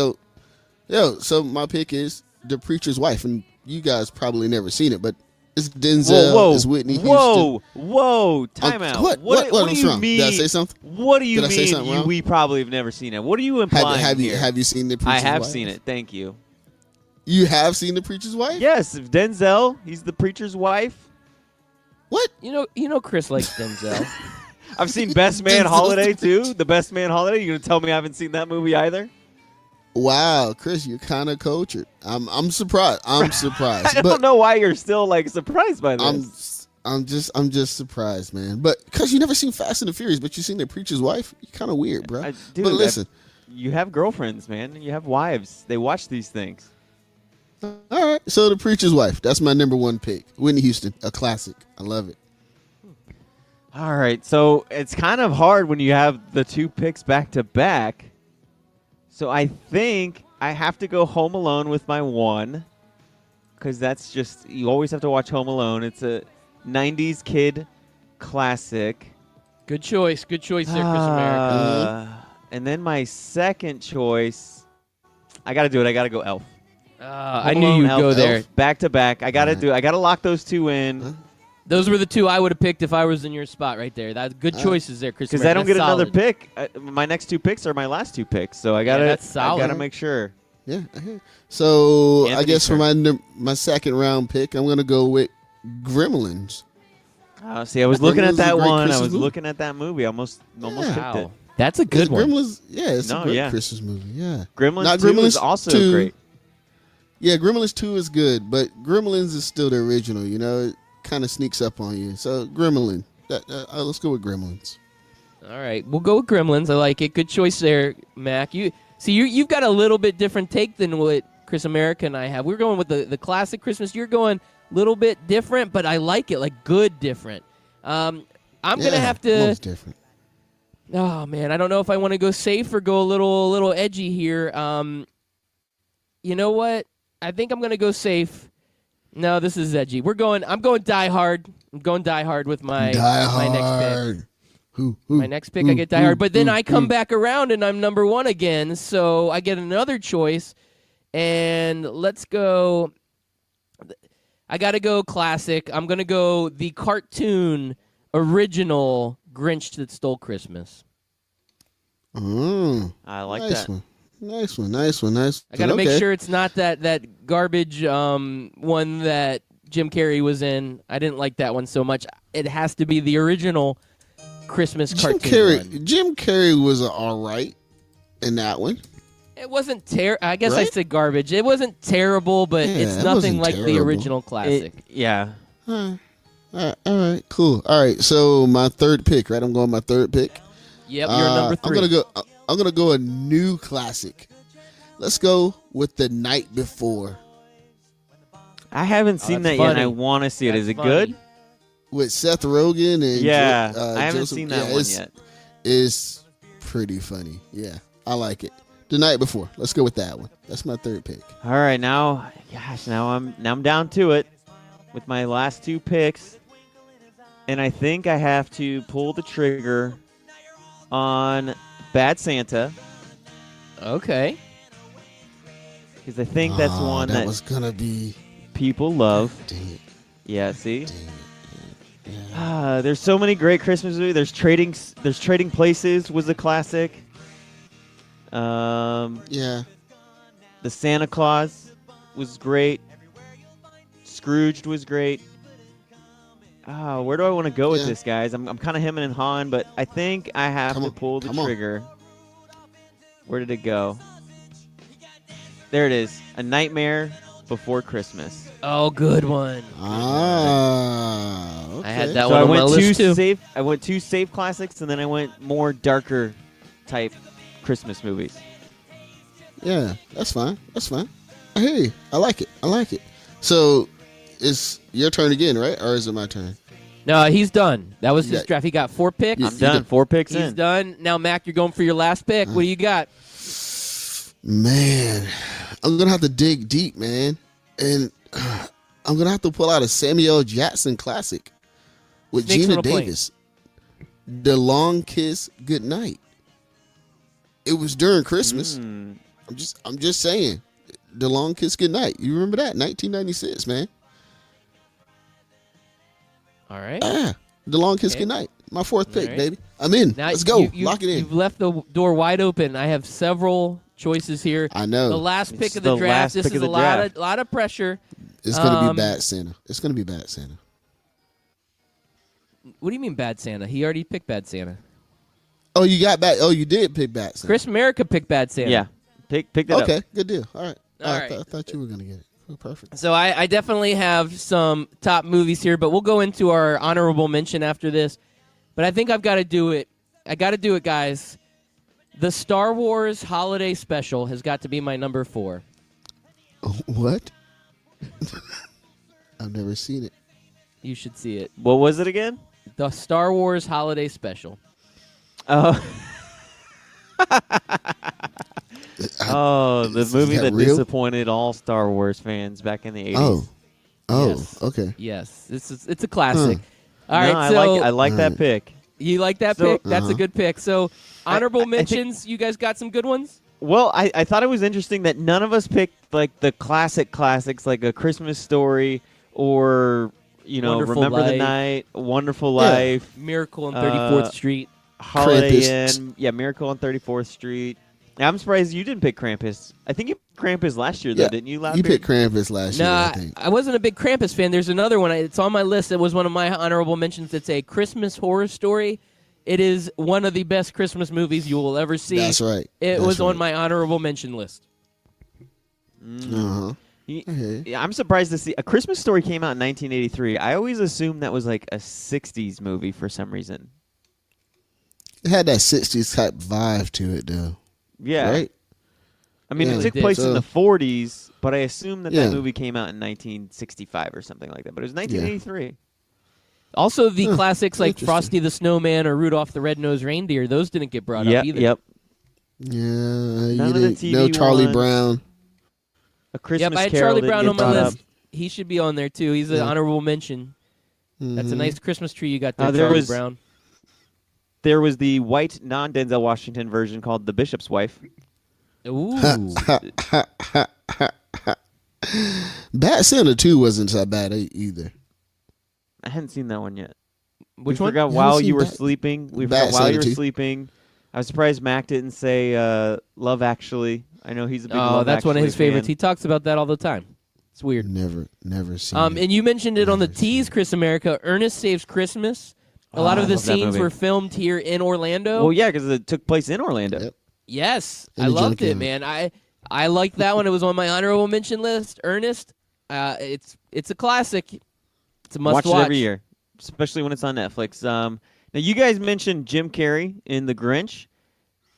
So my pick is The Preacher's Wife, and you guys probably never seen it, but it's Denzel, Whoa, it's Whitney Houston. whoa! Time out. What? What do What's you wrong? mean? Did I say something? What do you Did I say mean? something wrong? We probably have never seen it. What are you implying Have here? you seen The I Preacher's have Wife? seen it. Thank you. You have seen The Preacher's Wife? Yes, Denzel. He's the preacher's wife. What? You know, Chris likes Denzel. I've seen Best Man Denzel's Holiday the too. The Best Man Holiday. You gonna tell me I haven't seen that movie either? Wow, Chris, you're kind of cultured. I'm surprised. I'm surprised. I don't know why you're still like surprised by this. I'm just surprised, man. But because you never seen Fast and the Furious, but you seen The Preacher's Wife, you're kind of weird, bro. Dude, but listen, you have girlfriends, man. You have wives. They watch these things. all right. So The Preacher's Wife, that's my number one pick. Whitney Houston, a classic. I love it. All right, so it's kind of hard when you have the two picks back to back. So I think I have to go Home Alone with my one, because that's just, you always have to watch Home Alone. It's a 90s kid classic. Good choice there, Chris America. And then my second choice, I got to do it. I got to go Elf. I knew you'd go there. Back to back. I got to do it. I got to lock those two in. Those were the two I would have picked if I was in your spot right there. That's good choices there, Chris. Because I don't get That's another solid. pick. My next two picks are my last two picks, so I gotta. that's solid. I gotta make sure. Yeah. I hear. So I Anthony's guess for turn. my second round pick, I'm gonna go with Gremlins. See, I was looking at Gremlins is a that great one. I Christmas was movie. looking at that movie. Almost picked it. That's a good one. Gremlins, yeah, it's No, a great yeah. Christmas movie. Yeah. Gremlins Not 2 is Gremlins also 2. great. Yeah, Gremlins 2 is good, but Gremlins is still the original. You know, it kind of sneaks up on you. So Gremlin, let's go with Gremlins. All right, we'll go with Gremlins. I like it. Good choice there, Mac. You've got a little bit different take than what Chris America and I have. We're going with the classic Christmas. You're going a little bit different, but I like it, like good different. I'm gonna have to. Most different. Oh man, I don't know if I want to go safe or go a little edgy here. You know what? I think I'm gonna go safe. No, this is edgy. I'm going Die Hard. I'm going Die Hard with my next pick. My next pick, I get Die Hard. But then I come back around and I'm number one again, so I get another choice. And let's go. I got to go classic. I'm going to go the cartoon original Grinch That Stole Christmas. I like Nice that. one. Nice one. I got to make sure it's not that garbage one that Jim Carrey was in. I didn't like that one so much. It has to be the original Christmas cartoon one. Jim Carrey was all right in that one. It wasn't I guess I Right? said garbage. It wasn't terrible, but Yeah, it's it nothing wasn't like the terrible. original classic. Yeah. All right, cool. All right, so my third pick, right? I'm going my third pick. Yep, you're number 3. I'm gonna go a new classic. Let's go with The Night Before I haven't seen that that's yet, and funny. I want to see it. That's Is it funny. good? with Seth Rogen and Yeah. I haven't Joseph. seen that one yet. It's pretty funny. Yeah, I like it. The Night Before. Let's go with that one. That's my third pick. All right, now I'm down to it with my last two picks, and I think I have to pull the trigger on Bad Santa Okay. because I think that's one that was gonna be. people love. Dang it. Yeah, see, Dang it. Yeah. there's so many great Christmas movies. There's Trading Places was a classic. Yeah. The Santa Claus was great. Scrooged was great. Where do I want to go with Yeah. this, guys? I'm kind of hemming and hawing, but I think I have Come to on, pull the come on. trigger. Where did it go? There it is. A Nightmare Before Christmas. Oh, good one. Okay. I had that So one I on my went list too. safe. I went two safe classics, and then I went more darker type Christmas movies. Yeah, that's fine. I hear you. I like it. So, it's your turn again, right? Or is it my turn? No, he's done. That was his Yeah. draft. He got 4 picks. You- I'm done. 4 picks He's in. done. Now, Mac, you're going for your last pick. What do you got? Man, I'm gonna have to dig deep, man, and I'm gonna have to pull out a Samuel L. Jackson classic with Snakes Gina on a Plane. Davis. The Long Kiss Goodnight. It was during Christmas. Mm. I'm just saying. The Long Kiss Goodnight. You remember that? 1996, man. All right. Ah, The Long Kiss Okay. Goodnight. My fourth pick, right. baby. I'm in. Now Let's go. you- Lock it in. You've left the door wide open. I have several choices here. I know. The last pick It's of the the draft. last This pick is of a the draft. lot of pressure. It's gonna be Bad Santa. It's gonna be Bad Santa. What do you mean Bad Santa? He already picked Bad Santa. Oh, you got back. Oh, you did pick Bad Santa. Chris America picked Bad Santa. Yeah, pick that up. Okay, good deal. All right. All I right. thought you were gonna get it. Oh, perfect. So I definitely have some top movies here, but we'll go into our honorable mention after this. But I think I've got to do it. I got to do it, guys. The Star Wars Holiday Special has got to be my number 4. What? I've never seen it. You should see it. What was it again? The Star Wars Holiday Special. Oh. Oh, the Is movie that that real? disappointed all Star Wars fans back in the 80s. Oh, Yes. okay. Yes, it's a classic. All No, right, so I like that Alright. pick. you like that So- pick? That's a good pick. So honorable I think- mentions. You guys got some good ones. Well, I thought it was interesting that none of us picked like the classics like A Christmas Story or Wonderful Remember the Life. Night, Wonderful Yeah. Life, Miracle on 34th Street. Holiday Krampus. Inn, yeah, Miracle on 34th Street. I'm surprised you didn't pick Krampus. I think you picked Krampus last year though, Yeah, didn't you? You picked Krampus last year, I Nah, think. I wasn't a big Krampus fan. There's another one. It's on my list. It was one of my honorable mentions. It's a Christmas horror story. It is one of the best Christmas movies you will ever see. That's right. It That's was on right. my honorable mention list. Uh-huh. Okay. Yeah, I'm surprised to see A Christmas Story came out in 1983. I always assumed that was like a 60s movie for some reason. It had that 60s type vibe to it, though. Yeah. Right? I mean, Yeah. it took It did. place in So- the 40s, but I assume that Yeah. that movie came out in 1965 or something like that. But it was 1983. Also, the classics like Interesting. Frosty the Snowman or Rudolph the Red-Nosed Reindeer, those didn't get brought up Yep, either. yep. Yeah, None you of the didn't TV know Charlie ones. Brown. A Christmas Yep, I had Carol Charlie didn't Brown get on my brought list. up. He should be on there too. He's an Yeah. honorable mention. That's a Mhm. nice Christmas tree you got there, there Charlie was- Brown. There was the white non-Denzel Washington version called The Bishop's Wife. Ooh. Bad Santa 2 wasn't so bad either. I hadn't seen that one yet. Which we one? forgot You while haven't you seen were Bat- sleeping. We Bat forgot while you were Santa 2? sleeping. I was surprised Mac didn't say Love Actually. I know he's a big Oh, Love that's one of Actually his favorites. fan. He talks about that all the time. It's weird. Never seen it. And you mentioned it on the Never seen tease, Chris America. Ernest Saves Christmas. A lot Oh, of I the love that scenes movie. were filmed here in Orlando. Well, yeah, because it took place in Orlando. Yep. Yes, In I the loved it, junkyard. man. I liked that one. It was on my honorable mention list. Ernest. It's a classic. It's a must Watch watch. it every year, especially when it's on Netflix. Now, you guys mentioned Jim Carrey in The Grinch.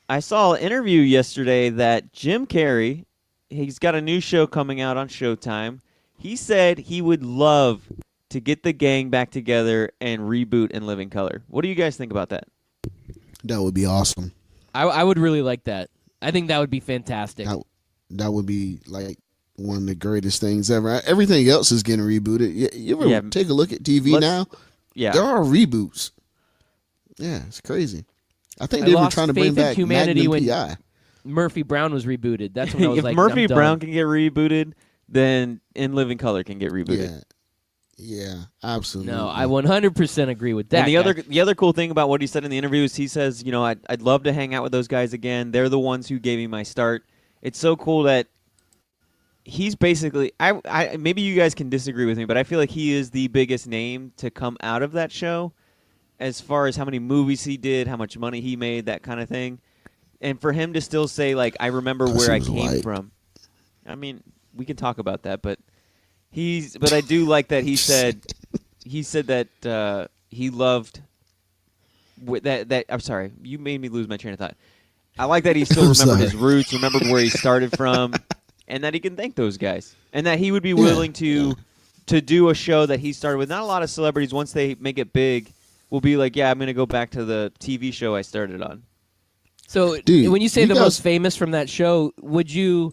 I saw an interview yesterday that Jim Carrey, he's got a new show coming out on Showtime. He said he would love to get the gang back together and reboot In Living Color. What do you guys think about that? That would be awesome. I would really like that. I think that would be fantastic. That would be like one of the greatest things ever. Everything else is getting rebooted. You ever Yeah. take a look at TV Let's- now? Yeah. There are reboots. Yeah, it's crazy. I think I they were lost trying to bring faith in back humanity Magnum when- PI. Murphy Brown was rebooted. That's when I was if like, Murphy I'm done. Brown can get rebooted, then In Living Color can get rebooted. Yeah, absolutely. No, I 100% agree with that. And guy. the other cool thing about what he said in the interview is he says, I'd love to hang out with those guys again. They're the ones who gave me my start. It's so cool that he's basically I maybe you guys can disagree with me, but I feel like he is the biggest name to come out of that show as far as how many movies he did, how much money he made, that kind of thing. And for him to still say like I remember where I seems came light. from. I mean, we can talk about that, but I do like that he said that he loved that I'm sorry, you made me lose my train of thought. I like that he still I'm remembered sorry. his roots, remembered where he started from, and that he can thank those guys, and that he would be willing to do a show that he started with. Not a lot of celebrities, once they make it big, will be like, yeah, I'm going to go back to the TV show I started on. So Dude, when you say you the guys- most famous from that show, would you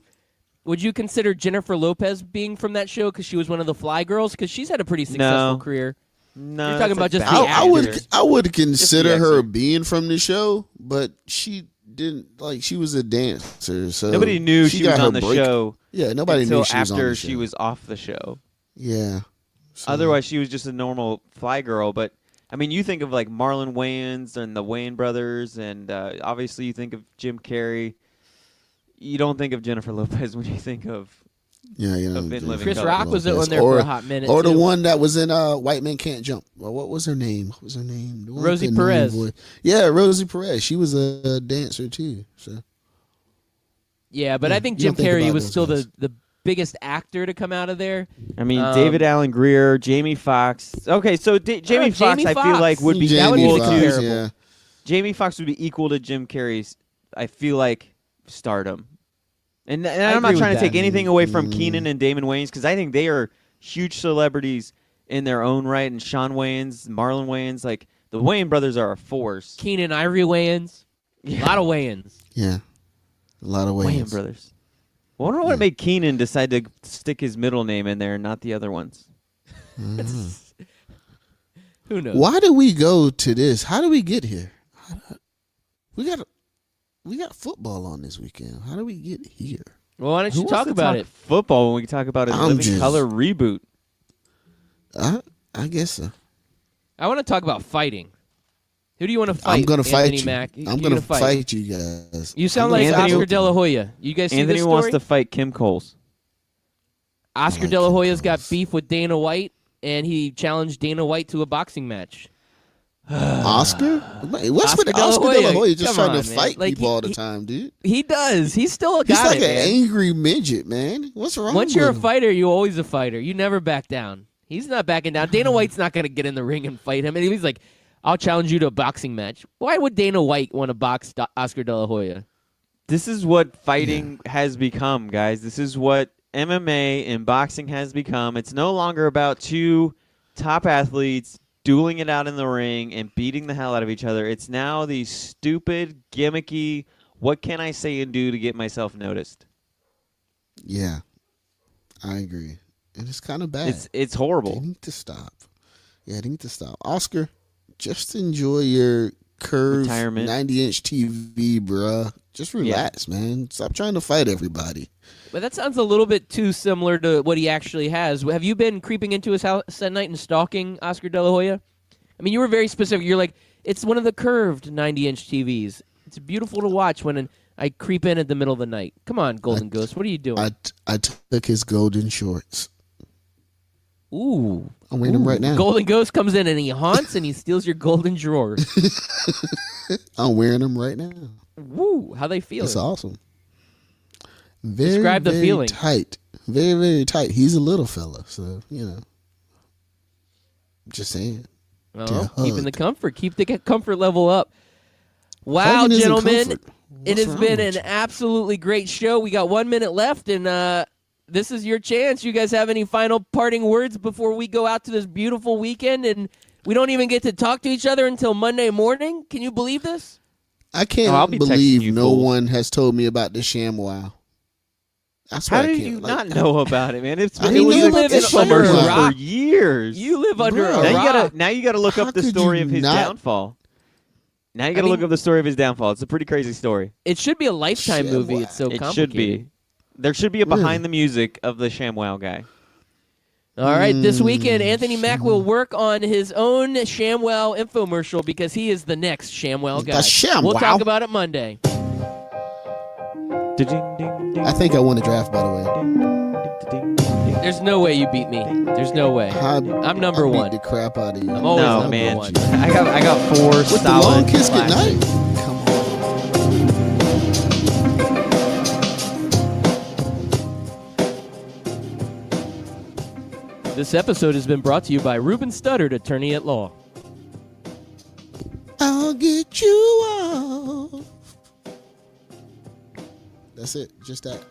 consider Jennifer Lopez being from that show because she was one of the Fly Girls? Because she's had a pretty successful No. career. No, You're talking that's about like just the back I would actor. I would consider her actor. being from the show, but she didn't like she was a dancer, so Nobody knew she was got her on the break. show Yeah, nobody until knew she was on after the she show. was off the show. Yeah. So- Otherwise, she was just a normal Fly Girl. But I mean, you think of like Marlon Wayans and the Wayans brothers, and obviously you think of Jim Carrey. you don't think of Jennifer Lopez when you think of Yeah, you know. Of In Living Chris Color. Rock was Lopez. on there for a hot minute. Or the too. one that was in White Men Can't Jump. Well, what was her name? What was her name? The one with Rosie the annoying Perez. voice. Yeah, Rosie Perez. She was a dancer too. So Yeah, but Yeah, I think you Jim don't think Carrey about was those still guys. the biggest actor to come out of there. I mean, Um, David Allen Greer, Jamie Foxx. Okay, so Jamie Foxx, Jamie I feel Foxx. like would be Jamie that would be the equal Foxx, to comparable. Yeah. Jamie Foxx would be equal to Jim Carrey's. I feel like stardom, and I I'm not agree trying with to take that. anything away from Keenan and Damon Wayans because I think they are huge celebrities in their own right. And Sean Wayans, Marlon Wayans, like the Wayans brothers are a force. Keenan Ivory Wayans. A lot of Wayans. Yeah. A lot of ways. Wayans brothers. I wonder what made Keenan decide to stick his middle name in there and not the other ones. Who knows? Why did we go to this? How did we get here? We got football on this weekend. How do we get here? Well, why don't you Who talk wants to about it? Football when we talk about a I'm Living just- Color reboot. I guess so. I want to talk about fighting. Who do you want to fight? I'm gonna Anthony fight you. Mack? I'm You gonna fight you guys. You sound I'm like gonna Anthony- Oscar De La Hoya. You guys see Anthony this wants story? to fight Kim Coles. Oscar like De La Kim Hoya's got Coles. beef with Dana White, and he challenged Dana White to a boxing match. Oscar? Wait, what's Oscar with De La Oscar De La Hoya? Hoya just Come trying on, to man. fight Like, people all the he- time, dude? He does. He's still a He's guy, like an man. angry midget, man. What's wrong Once with you're a him? fighter, you're always a fighter. You never back down. He's not backing down. Dana White's not going to get in the ring and fight him. And he's like, I'll challenge you to a boxing match. Why would Dana White want to box Oscar De La Hoya? This is what fighting has become, guys. This is what MMA and boxing has become. It's no longer about two top athletes dueling it out in the ring and beating the hell out of each other. It's now these stupid, gimmicky, what can I say and do to get myself noticed? Yeah, I agree. And it's kind of bad. It's They horrible. need to stop. Yeah, they need to stop. Oscar, just enjoy your curved Retirement. 90-inch TV, bruh. Just relax, man. Stop trying to fight everybody. But that sounds a little bit too similar to what he actually has. Have you been creeping into his house at night and stalking Oscar De La Hoya? I mean, you were very specific. You're like, it's one of the curved 90-inch TVs. It's beautiful to watch when I creep in at the middle of the night. Come on, Golden Ghost. What are you doing? I took his golden shorts. Ooh. I'm wearing them right now. Golden Ghost comes in and he haunts and he steals your golden drawer. I'm wearing them right now. Woo. How they feel? It's awesome. Very, Describe the very feeling. tight. Very, very tight. He's a little fella, so, you know. Just saying. Well, hug. keeping the comfort. Keep the comfort level up. Wow, Hugging isn't gentlemen. comfort. It What's has wrong been with an you? absolutely great show. We got 1 minute left, and this is your chance. You guys have any final parting words before we go out to this beautiful weekend? And we don't even get to talk to each other until Monday morning. Can you believe this? I can't Oh, I'll be texting believe you no fools. one has told me about this ShamWow. That's How why I did can't, you like, not know about it, man? It's I it didn't was know an about this under a infomercial rock. for years. You live under Bro. a now you rock. gotta look How up the could story you of his not- downfall. Now you gotta mean- look up the story of his downfall. It's a pretty crazy story. It should be a Lifetime Shit, movie. wow. It's so It complicated. should be. There should be a Really? behind the music of the ShamWow guy. All right, this weekend, Anthony Mack will work on his own ShamWow infomercial because he is the next ShamWow guy. The ShamWow? We'll talk about it Monday. I think I won the draft, by the way. There's no way you beat me. There's no way. I'm number I beat one. the crap out of you. I'm always No, number man. one. I got four With the solid long kiss classics. goodnight? Come on. This episode has been brought to you by Ruben Studdard, attorney at law. I'll get you off. That's it. Just that.